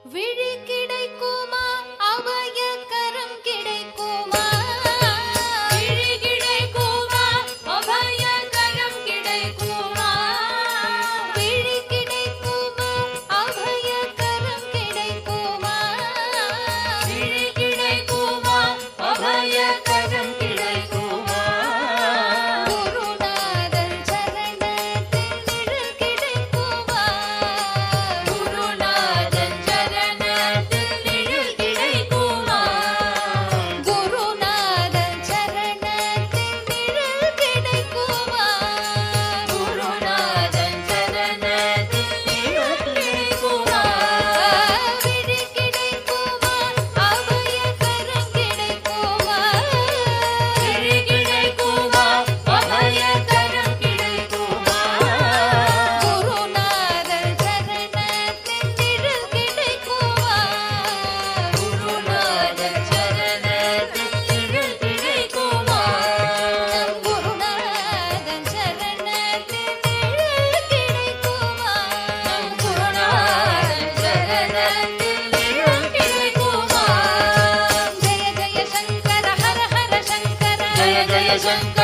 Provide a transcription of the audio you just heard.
விழி கிடைக்குமா அபய கரம் கிடைக்குமா விழி கிடைக்குமா அபய கரம் கிடைக்குமா விழி கிடைக்குமா அபய கரம் கிடைக்குமா விழி கிடைக்குமா அபய கரம் கிடைக்குமா குருநாதன் சரணத்தில் நிழல் கிடைக்குமா குருநாதன் சரணத்தில் நிழல் கிடைக்குமா குருநாதன் சரணத்தில் நிழல் கிடைக்குமா குருநாதன் சரணத்தில் நிழல் கிடைக்குமா விழி கிடைக்குமா அபய கரம் கிடைக்குமா விழி கிடைக்குமா அபய கரம் கிடைக்குமா குருநாதன் சரணத்தில் நிழல் கிடைக்குமா குருநாதன் சரணத்தில் நிழல் கிடைக்குமா குருநாதன் சரணத்தில் நிழல் கிடைக்குமா குருநாதன் சரணத்தில் நிழல் கிடைக்குமா ஜெய ஜெய சங்கர ஹர ஹர சங்கர ஜெய ஜெய சங்கர